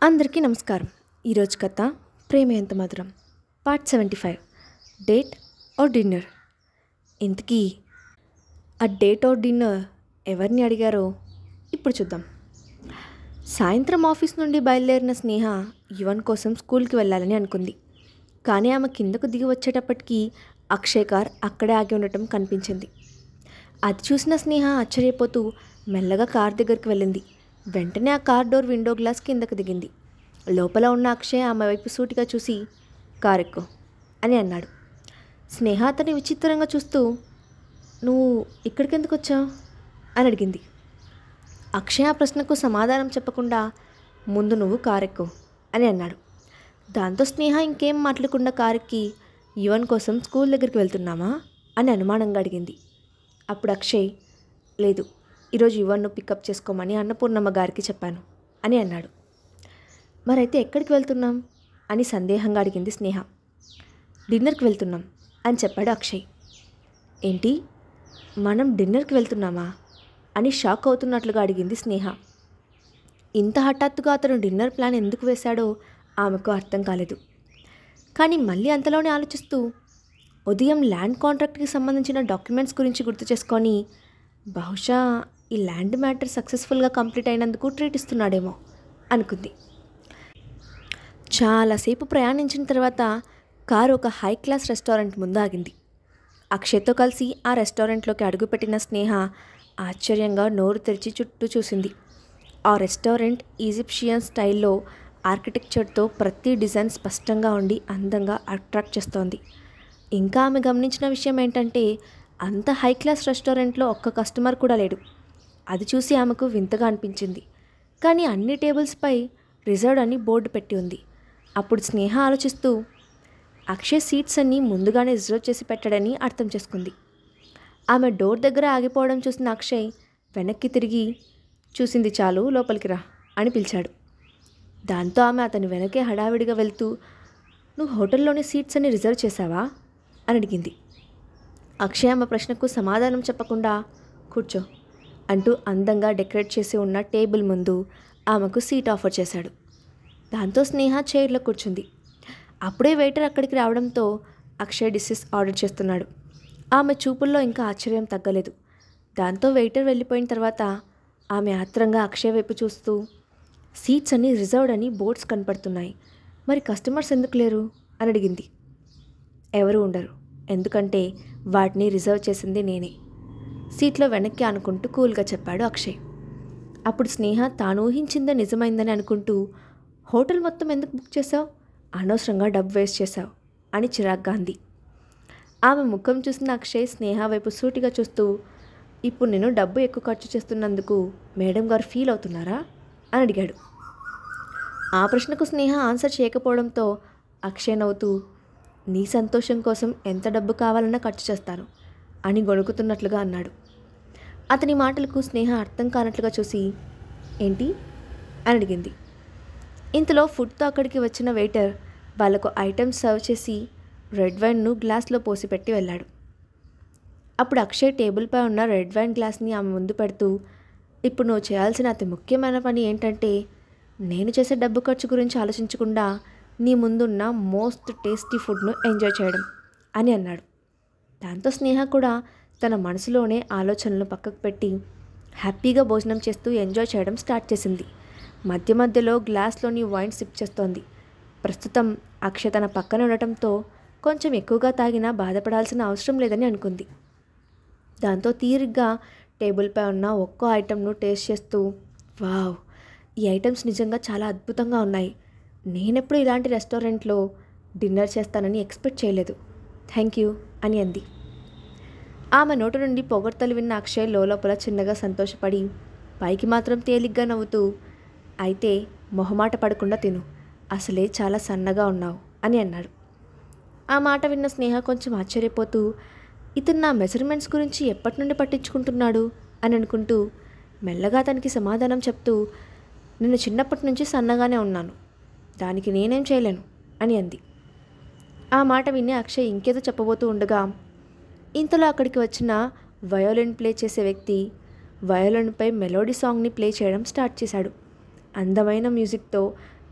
అందరికీ నమస్కారం. ఈరోజు కథ ప్రేమ ఎంత మధురం పార్ట్ 75 డేట్ ఆర్ డిన్నర్. ఇంతకీ ఆ డేట్ ఆర్ డిన్నర్ ఎవరిని అడిగారో ఇప్పుడు చూద్దాం. సాయంత్రం ఆఫీస్ నుండి బయలుదేరిన స్నేహ యువన్ కోసం స్కూల్కి వెళ్ళాలని అనుకుంది. కానీ ఆమె కిందకు దిగి వచ్చేటప్పటికి అక్షయ్ కార్ అక్కడే ఆగి ఉండటం కనిపించింది. అది చూసిన స్నేహ ఆశ్చర్యపోతూ మెల్లగా కార్ దగ్గరికి వెళ్ళింది. వెంటనే ఆ కార్ డోర్ విండో గ్లాస్ కిందకు దిగింది. లోపల ఉన్న అక్షయ్ ఆమె వైపు సూటిగా చూసి కారెక్కు అని అన్నాడు. స్నేహ అతన్ని విచిత్రంగా చూస్తూ నువ్వు ఇక్కడికి ఎందుకు వచ్చావు అని అడిగింది. అక్షయ్ ఆ ప్రశ్నకు సమాధానం చెప్పకుండా ముందు నువ్వు కారెక్కు అని అన్నాడు. దాంతో స్నేహ ఇంకేం మాట్లాడకుండా కారెక్కి యువన్ కోసం స్కూల్ దగ్గరికి వెళ్తున్నామా అని అనుమానంగా అడిగింది. అప్పుడు అక్షయ్ లేదు, ఈరోజు యువన్ను పికప్ చేసుకోమని అన్నపూర్ణమ్మ గారికి చెప్పాను అని అన్నాడు. మరైతే ఎక్కడికి వెళ్తున్నాం అని సందేహంగా అడిగింది స్నేహ. డిన్నర్కి వెళ్తున్నాం అని చెప్పాడు అక్షయ్. ఏంటి, మనం డిన్నర్కి వెళ్తున్నామా అని షాక్ అవుతున్నట్లుగా అడిగింది స్నేహ. ఇంత హఠాత్తుగా అతను డిన్నర్ ప్లాన్ ఎందుకు వేశాడో ఆమెకు అర్థం కాలేదు. కానీ మళ్ళీ అంతలోనే ఆలోచిస్తూ ఉదయం ల్యాండ్ కాంట్రాక్ట్కి సంబంధించిన డాక్యుమెంట్స్ గురించి గుర్తు చేసుకొని బహుశా ఈ ల్యాండ్ మ్యాటర్ సక్సెస్ఫుల్గా కంప్లీట్ అయినందుకు ట్రీట్ ఇస్తున్నాడేమో అనుకుంది. చాలాసేపు ప్రయాణించిన తర్వాత కారు ఒక హై క్లాస్ రెస్టారెంట్ ముందు ఆగింది. అక్షయ్తో కలిసి ఆ రెస్టారెంట్లోకి అడుగుపెట్టిన స్నేహ ఆశ్చర్యంగా నోరు తెరిచి చుట్టూ చూసింది. ఆ రెస్టారెంట్ ఈజిప్షియన్ స్టైల్లో ఆర్కిటెక్చర్తో ప్రతి డిజైన్ స్పష్టంగా ఉండి అందంగా అట్రాక్ట్ చేస్తోంది. ఇంకా ఆమె గమనించిన విషయం ఏంటంటే అంత హై క్లాస్ రెస్టారెంట్లో ఒక్క కస్టమర్ కూడా లేడు. అది చూసి ఆమెకు వింతగా అనిపించింది. కానీ అన్ని టేబుల్స్పై రిజర్వ్డ్ అని బోర్డు పెట్టి ఉంది. అప్పుడు స్నేహ ఆలోచిస్తూ అక్షయ్ సీట్స్ అన్నీ ముందుగానే రిజర్వ్ చేసి పెట్టాడని అర్థం చేసుకుంది. ఆమె డోర్ దగ్గర ఆగిపోవడం చూసిన అక్షయ్ వెనక్కి తిరిగి చూసింది చాలు, లోపలికి రా అని పిలిచాడు. దాంతో ఆమె అతని వెనకే హడావిడిగా వెళ్తూ నువ్వు హోటల్లోని సీట్స్ అన్ని రిజర్వ్ చేశావా అని అడిగింది. అక్షయ్ ఆమె ప్రశ్నకు సమాధానం చెప్పకుండా కూర్చో అంటూ అందంగా డెకరేట్ చేసి ఉన్న టేబుల్ ముందు ఆమెకు సీట్ ఆఫర్ చేశాడు. దాంతో స్నేహ చైర్లో కూర్చుంది. అప్పుడే వెయిటర్ అక్కడికి రావడంతో అక్షయ్ డిషెస్ ఆర్డర్ చేస్తున్నాడు. ఆమె చూపుల్లో ఇంకా ఆశ్చర్యం తగ్గలేదు. దాంతో వెయిటర్ వెళ్ళిపోయిన తర్వాత ఆమె ఆత్రంగా అక్షయ్ వైపు చూస్తూ సీట్స్ అన్నీ రిజర్వ్డ్ అని బోర్డ్స్ కనపడుతున్నాయి, మరి కస్టమర్స్ ఎందుకు లేరు అని అడిగింది. ఎవరు ఉండరు, ఎందుకంటే వాటిని రిజర్వ్ చేసింది నేనే, సీట్లో వెనక్కి అనుకుంటూ కూల్గా చెప్పాడు అక్షయ్. అప్పుడు స్నేహ తాను ఊహించిందే నిజమైందని అనుకుంటూ హోటల్ మొత్తం ఎందుకు బుక్ చేశావు, అనవసరంగా డబ్బు వేస్ట్ చేశావు అని చిరాగ్గా అంది. ఆమె ముఖం చూసిన అక్షయ్ స్నేహ వైపు సూటిగా చూస్తూ ఇప్పుడు నేను డబ్బు ఎక్కువ ఖర్చు చేస్తున్నందుకు మేడం గారు ఫీల్ అవుతున్నారా అని అడిగాడు. ఆ ప్రశ్నకు స్నేహ ఆన్సర్ చేయకపోవడంతో అక్షయ్ నవ్వుతూ నీ సంతోషం కోసం ఎంత డబ్బు కావాలన్నా ఖర్చు చేస్తాను అని గొణుకుతున్నట్లుగా అన్నాడు. అతని మాటలకు స్నేహ అర్థం కానట్లుగా చూసి ఏంటి అని అడిగింది. ఇంతలో ఫుడ్తో అక్కడికి వచ్చిన వెయిటర్ వాళ్ళకు ఐటమ్స్ సర్వ్ చేసి రెడ్ వైన్ను గ్లాస్లో పోసి పెట్టి వెళ్ళాడు. అప్పుడు అక్షయ్ టేబుల్పై ఉన్న రెడ్ వైన్ గ్లాస్ని ఆమె ముందు పెడుతూ ఇప్పుడు నువ్వు చేయాల్సిన అతి ముఖ్యమైన పని ఏంటంటే నేను చేసే డబ్బు ఖర్చు గురించి ఆలోచించకుండా నీ ముందున్న మోస్ట్ టేస్టీ ఫుడ్ను ఎంజాయ్ చేయడం అని అన్నాడు. దాంతో స్నేహ కూడా తన మనసులోనే ఆలోచనలు పక్కకు పెట్టి హ్యాపీగా భోజనం చేస్తూ ఎంజాయ్ చేయడం స్టార్ట్ చేసింది. మధ్య మధ్యలో గ్లాస్లోని వైన్ సిప్ చేస్తోంది. ప్రస్తుతం అక్షయ్ తన పక్కన ఉండటంతో కొంచెం ఎక్కువగా తాగినా బాధపడాల్సిన అవసరం లేదని అనుకుంది. దాంతో తీరిగ్గా టేబుల్పై ఉన్న ఒక్కో ఐటెంను టేస్ట్ చేస్తూ వావ్, ఈ ఐటమ్స్ నిజంగా చాలా అద్భుతంగా ఉన్నాయి, నేనెప్పుడు ఇలాంటి రెస్టారెంట్లో డిన్నర్ చేస్తానని ఎక్స్పెక్ట్ చేయలేదు, థ్యాంక్ యూ అని అంది. ఆమె నోటి నుండి పొగడ్తలు విన్న అక్షయ్ లోపల చిన్నగా సంతోషపడి పైకి మాత్రం తేలిగ్గా నవ్వుతూ అయితే మొహమాట పడకుండా తిను, అసలే చాలా సన్నగా ఉన్నావు అని అన్నాడు. ఆ మాట విన్న స్నేహ కొంచెం ఆశ్చర్యపోతూ ఇతను నా మెజర్మెంట్స్ గురించి ఎప్పటి నుండి పట్టించుకుంటున్నాడు అని అనుకుంటూ మెల్లగా అతనికి సమాధానం చెప్తూ నేను చిన్నప్పటి నుంచి సన్నగానే ఉన్నాను, దానికి నేనేం చేయలేను అని అంది. ఆ మాట విని అక్షయ్ ఇంకేదో చెప్పబోతూ ఉండగా ఇంతలో అక్కడికి వచ్చిన వయోలిన్ ప్లే చేసే వ్యక్తి వయోలిన్పై మెలోడీ సాంగ్ని ప్లే చేయడం స్టార్ట్ చేశాడు. అందమైన మ్యూజిక్తో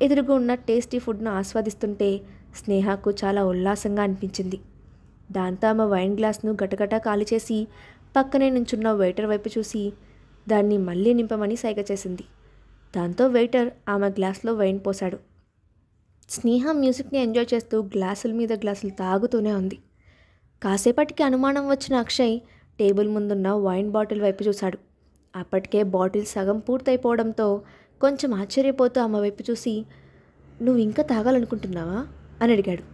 ఎదురుగా ఉన్న టేస్టీ ఫుడ్ను ఆస్వాదిస్తుంటే స్నేహకు చాలా ఉల్లాసంగా అనిపించింది. దాంతో ఆమె వైన్ గ్లాస్ను గటగటా ఖాళీ చేసి పక్కనే నుంచున్న వెయిటర్ వైపు చూసి దాన్ని మళ్ళీ నింపమని సైగ చేసింది. దాంతో వెయిటర్ ఆమె గ్లాస్లో వైన్ పోశాడు. స్నేహ మ్యూజిక్ని ఎంజాయ్ చేస్తూ గ్లాసుల మీద గ్లాసులు తాగుతూనే ఉంది. కాసేపటికి అనుమానం వచ్చిన అక్షయ్ టేబుల్ ముందున్న వైన్ బాటిల్ వైపు చూశాడు. అప్పటికే బాటిల్ సగం పూర్తయిపోవడంతో కొంచెం ఆశ్చర్యపోతూ ఆమె వైపు చూసి, "నువ్వు ఇంకా తాగాలనుకుంటున్నావా?" అని అడిగాడు.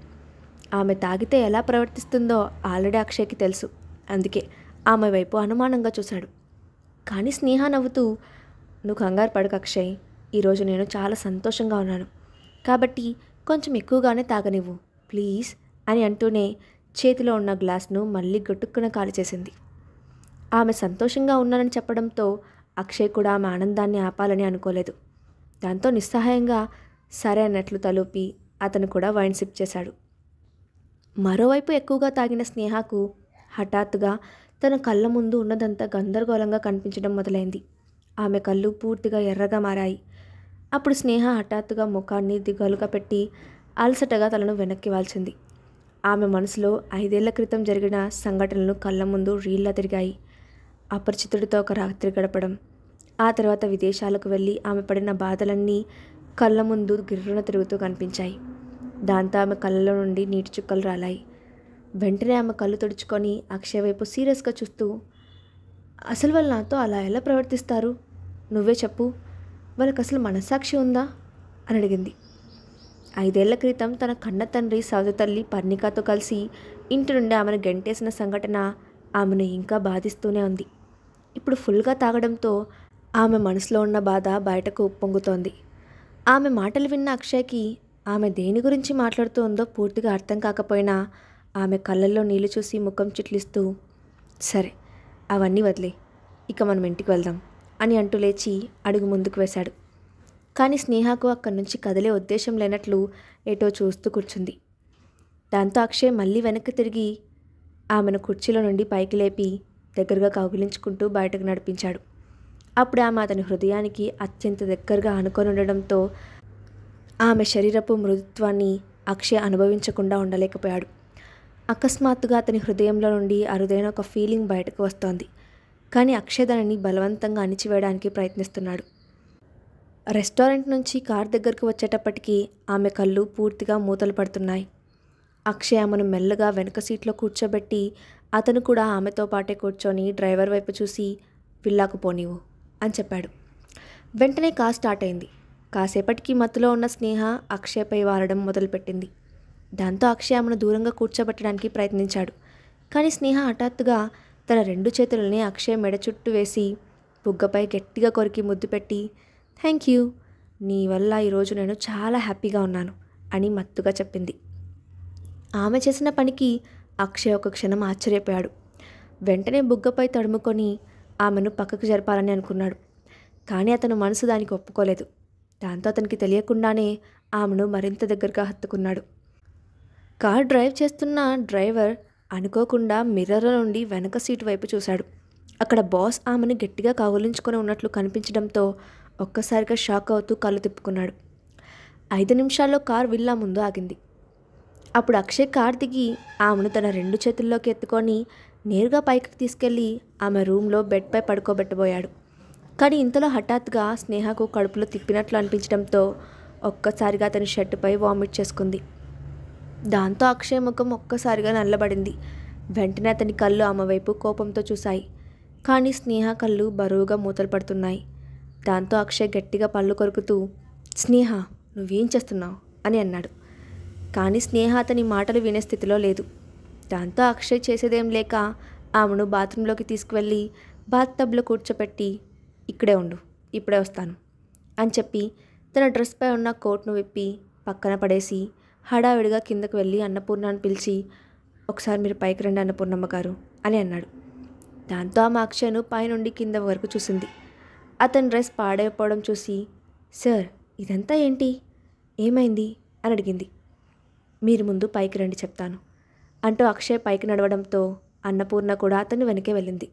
ఆమె తాగితే ఎలా ప్రవర్తిస్తుందో ఆల్రెడీ అక్షయ్కి తెలుసు. అందుకే ఆమె వైపు అనుమానంగా చూశాడు. కానీ స్నేహ నవ్వుతూ, "నువ్వు కంగారు పడకు అక్షయ్, ఈరోజు నేను చాలా సంతోషంగా ఉన్నాను. కాబట్టి కొంచెం ఎక్కువగానే తాగనివ్వు ప్లీజ్" అని అంటూనే చేతిలో ఉన్న గ్లాస్ను మళ్ళీ గట్టుక్కున ఖాళీ చేసింది. ఆమె సంతోషంగా ఉన్నానని చెప్పడంతో అక్షయ్ కూడా ఆమె ఆనందాన్ని ఆపాలని అనుకోలేదు. దాంతో నిస్సహాయంగా సరే అన్నట్లు తలూపి అతను కూడా వైన్ సిప్ చేశాడు. మరోవైపు ఎక్కువగా తాగిన స్నేహకు హఠాత్తుగా తన కళ్ళ ముందు ఉన్నదంతా గందరగోళంగా కనిపించడం మొదలైంది. ఆమె కళ్ళు పూర్తిగా ఎర్రగా మారాయి. అప్పుడు స్నేహ హఠాత్తుగా ముఖాన్ని దిగాలుగా పెట్టి అలసటగా తలను వెనక్కి వాల్చింది. ఆమె మనసులో 5 ఏళ్ల క్రితం జరిగిన సంఘటనలు కళ్ళ ముందు రీల్లా తిరిగాయి. అపరిచితుడితో ఒక రాత్రి గడపడం, ఆ తర్వాత విదేశాలకు వెళ్ళి ఆమె పడిన బాధలన్నీ కళ్ళ ముందు గిర్రున తిరుగుతూ కనిపించాయి. దాంతో ఆమె కళ్ళలో నుండి నీటి చుక్కలు రాలాయి. వెంటనే ఆమె కళ్ళు తుడుచుకొని అక్షయ్ వైపు సీరియస్గా చూస్తూ, "అసలు వాళ్ళు నాతో అలా ఎలా ప్రవర్తిస్తారు? నువ్వే చెప్పు. వాళ్ళకి అసలు మనస్సాక్షి ఉందా?" అని అడిగింది. 5 ఏళ్ల క్రితం తన కన్న తండ్రి సవతి తల్లి పర్ణికతో కలిసి ఇంటి నుండి ఆమెను గెంటేసిన సంఘటన ఆమెను ఇంకా బాధిస్తూనే ఉంది. ఇప్పుడు ఫుల్గా తాగడంతో ఆమె మనసులో ఉన్న బాధ బయటకు ఉప్పొంగుతోంది. ఆమె మాటలు విన్న అక్షయ్కి ఆమె దేని గురించి మాట్లాడుతోందో పూర్తిగా అర్థం కాకపోయినా ఆమె కళ్ళల్లో నీళ్లు చూసి ముఖం చిట్లిస్తూ, "సరే, అవన్నీ వదిలే, ఇక మనం ఇంటికి వెళ్దాం" అని అంటూ లేచి అడుగు ముందుకు వేశాడు. కానీ స్నేహకు అక్కడి నుంచి కదిలే ఉద్దేశం లేనట్లు ఏటో చూస్తూ కూర్చుంది. దాంతో అక్షయ్ మళ్ళీ వెనక్కి తిరిగి ఆమెను కుర్చీలో నుండి పైకి లేపి దగ్గరగా కౌగిలించుకుంటూ బయటకు నడిపించాడు. అప్పుడు ఆమె అతని హృదయానికి అత్యంత దగ్గరగా ఆనుకొని ఉండడంతో ఆమె శరీరపు మృదుత్వాన్ని అక్షయ్ అనుభవించకుండా ఉండలేకపోయాడు. అకస్మాత్తుగా అతని హృదయంలో నుండి అరుదైన ఒక ఫీలింగ్ బయటకు వస్తోంది. కానీ అక్షయ్ దానిని బలవంతంగా అణిచివేయడానికి ప్రయత్నిస్తున్నాడు. రెస్టారెంట్ నుంచి కార్ దగ్గరకు వచ్చేటప్పటికీ ఆమె కళ్ళు పూర్తిగా మూతలు పడుతున్నాయి. అక్షయ్ ఆమెను మెల్లగా వెనక సీట్లో కూర్చోబెట్టి అతను కూడా ఆమెతో పాటే కూర్చొని డ్రైవర్ వైపు చూసి, "విల్లాకు పోనివ్వు" అని చెప్పాడు. వెంటనే కార్ స్టార్ట్ అయింది. కాసేపటికి మత్తులో ఉన్న స్నేహ అక్షయ్పై వాలడం మొదలుపెట్టింది. దాంతో అక్షయ్ ఆమెను దూరంగా కూర్చోబెట్టడానికి ప్రయత్నించాడు. కానీ స్నేహ హఠాత్తుగా తన 2 చేతులని అక్షయ్ మెడ చుట్టూ వేసి బుగ్గపై గట్టిగా కొరికి ముద్దు పెట్టి, "థ్యాంక్ యూ, నీ వల్ల ఈరోజు నేను చాలా హ్యాపీగా ఉన్నాను" అని మత్తుగా చెప్పింది. ఆమె చేసిన పనికి అక్షయ్ ఒక క్షణం ఆశ్చర్యపోయాడు. వెంటనే బుగ్గపై తడుముకొని ఆమెను పక్కకు జరపాలని అనుకున్నాడు. కానీ అతను మనసు దానికి ఒప్పుకోలేదు. దాంతో అతనికి తెలియకుండానే ఆమెను మరింత దగ్గరగా హత్తుకున్నాడు. కార్ డ్రైవ్ చేస్తున్న డ్రైవర్ అనుకోకుండా మిర్రర్ నుండి వెనక సీటు వైపు చూశాడు. అక్కడ బాస్ ఆమెను గట్టిగా కౌగిలించుకొని ఉన్నట్లు కనిపించడంతో ఒక్కసారిగా షాక్ అవుతూ కళ్ళు తిప్పుకున్నాడు. 5 నిమిషాల్లో కార్ విల్లా ముందు ఆగింది. అప్పుడు అక్షయ్ కార్ దిగి ఆమెను తన 2 చేతుల్లోకి ఎత్తుకొని నేరుగా పైకి తీసుకెళ్లి ఆమె రూమ్లో బెడ్పై పడుకోబెట్టబోయాడు. కానీ ఇంతలో హఠాత్తుగా స్నేహకు కడుపులో తిప్పినట్లు అనిపించడంతో ఒక్కసారిగా అతని షర్టుపై వామిట్ చేసుకుంది. దాంతో అక్షయ్ ముఖం ఒక్కసారిగా నల్లబడింది. వెంటనే అతని కళ్ళు ఆమె వైపు కోపంతో చూశాయి. కానీ స్నేహ కళ్ళు బరువుగా మూతలు పడుతున్నాయి. దాంతో అక్షయ్ గట్టిగా పళ్ళు కొరుకుతూ, "స్నేహ, నువ్వేం చేస్తున్నావు?" అని అన్నాడు. కానీ స్నేహ అతని మాటలు వినే స్థితిలో లేదు. దాంతో అక్షయ్ చేసేదేం లేక ఆమెను బాత్రూంలోకి తీసుకువెళ్ళి బాత్టబ్లో కూర్చోపెట్టి, "ఇక్కడే ఉండు, ఇప్పుడే వస్తాను" అని చెప్పి తన డ్రెస్పై ఉన్న కోట్ను విప్పి పక్కన పడేసి హడావిడిగా కిందకు వెళ్ళి అన్నపూర్ణని పిలిచి, "ఒకసారి మీరు పైకి రండి అన్నపూర్ణమ్మ గారు" అని అన్నాడు. దాంతో ఆమె అక్షయ్ను పైనుండి కింద వరకు చూసింది. అతని డ్రెస్ పాడైపోవడం చూసి, "సార్, ఇదంతా ఏంటి? ఏమైంది?" అని అడిగింది. "మీరు ముందు పైకి రండి, చెప్తాను" అంటూ అక్షయ్ పైకి నడవడంతో అన్నపూర్ణ కూడా అతని వెనకే వెళ్ళింది.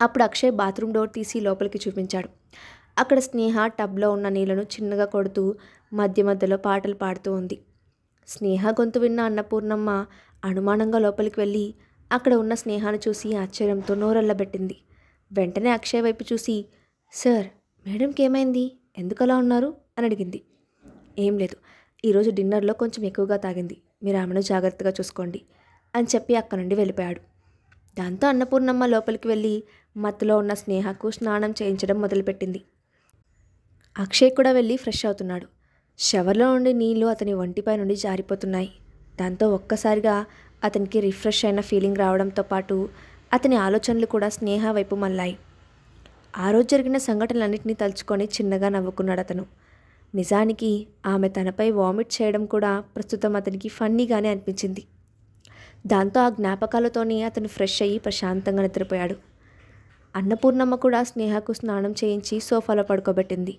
అప్పుడు అక్షయ్ బాత్రూమ్ డోర్ తీసి లోపలికి చూపించాడు. అక్కడ స్నేహ టబ్లో ఉన్న నీళ్లను చిన్నగా కొడుతూ మధ్య మధ్యలో పాటలు పాడుతూ ఉంది. స్నేహ గొంతు విన్న అన్నపూర్ణమ్మ అనుమానంగా లోపలికి వెళ్ళి అక్కడ ఉన్న స్నేహాను చూసి ఆశ్చర్యంతో నోరెళ్ళబెట్టింది. వెంటనే అక్షయ్ వైపు చూసి, సార్, మేడంకి ఏమైంది, ఎందుకలా ఉన్నారు అని అడిగింది. ఏం లేదు, ఈరోజు డిన్నర్లో కొంచెం ఎక్కువగా తాగింది, మీరు ఆమెను జాగ్రత్తగా చూసుకోండి అని చెప్పి అక్కడి నుండి వెళ్ళిపోయాడు. దాంతో అన్నపూర్ణమ్మ లోపలికి వెళ్ళి మత్తులో ఉన్న స్నేహకు స్నానం చేయించడం మొదలుపెట్టింది. అక్షయ్ కూడా వెళ్ళి ఫ్రెష్ అవుతున్నాడు. షవర్లో నుండి నీళ్లు అతని ఒంటిపై నుండి జారిపోతున్నాయి. దాంతో ఒక్కసారిగా అతనికి రిఫ్రెష్ అయిన ఫీలింగ్ రావడంతో పాటు అతని ఆలోచనలు కూడా స్నేహ వైపు మళ్ళాయి. ఆ రోజు జరిగిన సంఘటనలన్నింటినీ తలుచుకొని చిన్నగా నవ్వుకున్నాడు అతను. నిజానికి ఆమె తనపై వామిట్ చేయడం కూడా ప్రస్తుతం అతనికి ఫన్నీగానే అనిపించింది. దాంతో ఆ జ్ఞాపకాలతోనే అతను ఫ్రెష్ అయ్యి ప్రశాంతంగా నిద్రపోయాడు. అన్నపూర్ణమ్మ కూడా స్నేహకు స్నానం చేయించి సోఫాలో పడుకోబెట్టింది.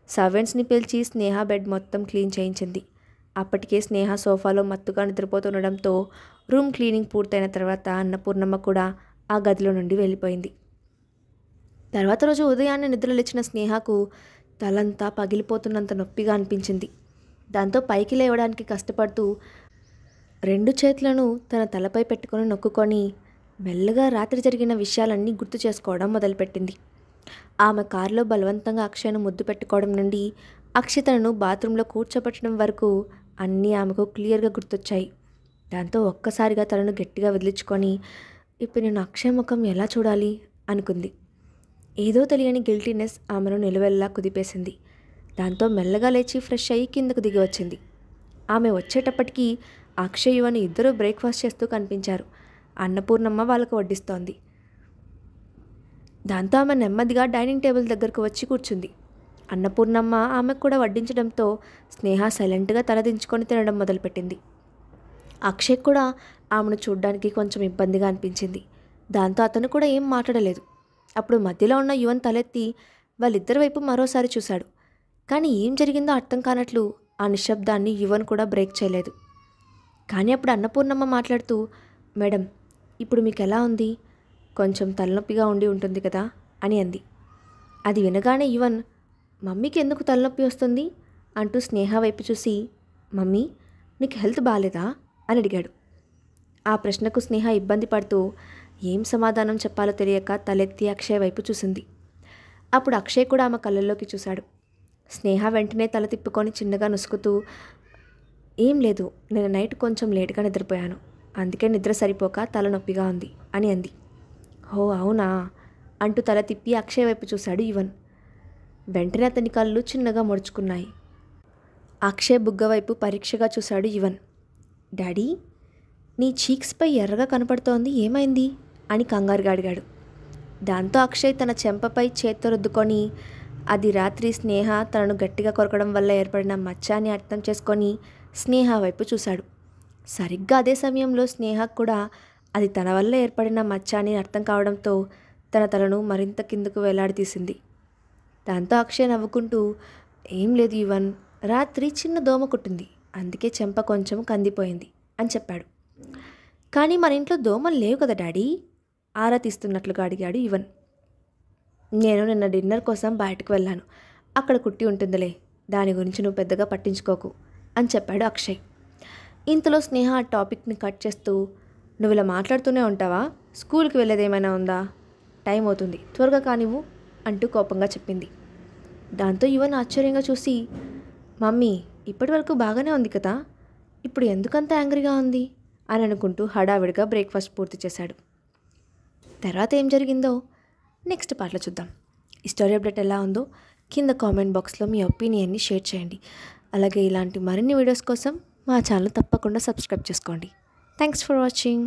సర్వెంట్స్ని పిలిచి స్నేహ బెడ్ మొత్తం క్లీన్ చేయించింది. అప్పటికే స్నేహ సోఫాలో మత్తుగా నిద్రపోతుండడంతో రూమ్ క్లీనింగ్ పూర్తయిన తర్వాత అన్నపూర్ణమ్మ కూడా ఆ గదిలో నుండి వెళ్ళిపోయింది. తర్వాత రోజు ఉదయాన్నే నిద్రలేచిన స్నేహకు తలంతా పగిలిపోతున్నంత నొప్పిగా అనిపించింది. దాంతో పైకి లేవడానికి కష్టపడుతూ 2 చేతులను తన తలపై పెట్టుకొని నొక్కుకొని మెల్లగా రాత్రి జరిగిన విషయాలన్నీ గుర్తు చేసుకోవడం మొదలుపెట్టింది. ఆమె కారులో బలవంతంగా అక్షయ్ను ముద్దు పెట్టుకోవడం నుండి అక్షితను బాత్రూంలో కూర్చోబెట్టడం వరకు అన్నీ ఆమెకు క్లియర్గా గుర్తొచ్చాయి. దాంతో ఒక్కసారిగా తనను గట్టిగా వదిలించుకొని ఇప్పుడు నేను అక్షయ్ ముఖం ఎలా చూడాలి అనుకుంది. ఏదో తెలియని గిల్టీనెస్ ఆమెను నిలువెల్లా కుదిపేసింది. దాంతో మెల్లగా లేచి ఫ్రెష్ అయ్యి కిందకు దిగి వచ్చింది. ఆమె వచ్చేటప్పటికీ అక్షయ్ యువని ఇద్దరూ బ్రేక్ఫాస్ట్ చేస్తూ కనిపించారు. అన్నపూర్ణమ్మ వాళ్ళకు వడ్డిస్తోంది. దాంతో ఆమె నెమ్మదిగా డైనింగ్ టేబుల్ దగ్గరకు వచ్చి కూర్చుంది. అన్నపూర్ణమ్మ ఆమెకు కూడా వడ్డించడంతో స్నేహ సైలెంట్గా తలదించుకొని తినడం మొదలుపెట్టింది. అక్షయ్ కూడా ఆమెను చూడ్డానికి కొంచెం ఇబ్బందిగా అనిపించింది. దాంతో అతను కూడా ఏం మాట్లాడలేదు. అప్పుడు మధ్యలో ఉన్న యువన్ తలెత్తి వాళ్ళిద్దరి వైపు మరోసారి చూశాడు. కానీ ఏం జరిగిందో అర్థం కానట్లు ఆ నిశ్శబ్దాన్ని యువన్ కూడా బ్రేక్ చేయలేదు. కానీ అప్పుడు అన్నపూర్ణమ్మ మాట్లాడుతూ, మేడం, ఇప్పుడు మీకు ఎలా ఉంది, కొంచెం తలనొప్పిగా ఉండి ఉంటుంది కదా అని అంది. అది వినగానే యువన్, మమ్మీకి ఎందుకు తలనొప్పి వస్తుంది అంటూ స్నేహ వైపు చూసి, మమ్మీ, నీకు హెల్త్ బాగాలేదా అని అడిగాడు. ఆ ప్రశ్నకు స్నేహ ఇబ్బంది పడుతూ ఏం సమాధానం చెప్పాలో తెలియక తలెత్తి అక్షయ్ వైపు చూసింది. అప్పుడు అక్షయ్ కూడా ఆమె కళ్ళల్లోకి చూశాడు. స్నేహ వెంటనే తల తిప్పుకొని చిన్నగా నుసుకుతూ, ఏం లేదు, నేను నైట్ కొంచెం లేట్గా నిద్రపోయాను, అందుకే నిద్ర సరిపోక తలనొప్పిగా ఉంది అని అంది. ఓ అవునా అంటూ తల తిప్పి అక్షయ్ వైపు చూశాడు యువన్. వెంటనే అతని కళ్ళు చిన్నగా ముడుచుకున్నాయి. అక్షయ్ బుగ్గ వైపు పరీక్షగా చూశాడు యువన్. డాడీ, నీ చీక్స్పై ఎర్రగా కనపడుతోంది, ఏమైంది అని కంగారుగా అడిగాడు. దాంతో అక్షయ్ తన చెంపపై చేత్తో రుద్దుకొని అది రాత్రి స్నేహ తనను గట్టిగా కొరకడం వల్ల ఏర్పడిన మచ్చ అని అర్థం చేసుకొని స్నేహ వైపు చూశాడు. సరిగ్గా అదే సమయంలో స్నేహకు కూడా అది తన వల్ల ఏర్పడిన మచ్చ అని అర్థం కావడంతో తన తలను మరింత కిందకు వేలాడదీసింది. దాంతో అక్షయ్ నవ్వుకుంటూ, ఏం లేదు యువన్, రాత్రి చిన్న దోమ కుట్టింది, అందుకే చెంప కొంచెం కందిపోయింది అని చెప్పాడు. కానీ మన ఇంట్లో దోమలు లేవు కదా డాడీ ఆరా తీస్తున్నట్లుగా అడిగాడు యువన్. నేను నిన్న డిన్నర్ కోసం బయటకు వెళ్ళాను, అక్కడ కుట్టి ఉంటుందిలే, దాని గురించి నువ్వు పెద్దగా పట్టించుకోకు అని చెప్పాడు అక్షయ్. ఇంతలో స్నేహ ఆ టాపిక్ని కట్ చేస్తూ, నువ్వు ఇలా మాట్లాడుతూనే ఉంటావా, స్కూల్కి వెళ్ళేదేమైనా ఉందా, టైం అవుతుంది, త్వరగా కానివ్వు అంటూ కోపంగా చెప్పింది. దాంతో యువన్ ఆశ్చర్యంగా చూసి, మమ్మీ ఇప్పటి వరకు బాగానే ఉంది కదా, ఇప్పుడు ఎందుకంత యాంగ్రీగా ఉంది అని అనుకుంటూ హడావిడిగా బ్రేక్ఫాస్ట్ పూర్తి చేశాడు. తర్వాత ఏం జరిగిందో నెక్స్ట్ పార్ట్లో చూద్దాం. ఈ స్టోరీ అప్డేట్ ఎలా ఉందో కింద కామెంట్ బాక్స్లో మీ ఒపీనియన్ని షేర్ చేయండి. అలాగే ఇలాంటి మరిన్ని వీడియోస్ కోసం మా ఛానల్ తప్పకుండా సబ్స్క్రైబ్ చేసుకోండి. Thanks for watching.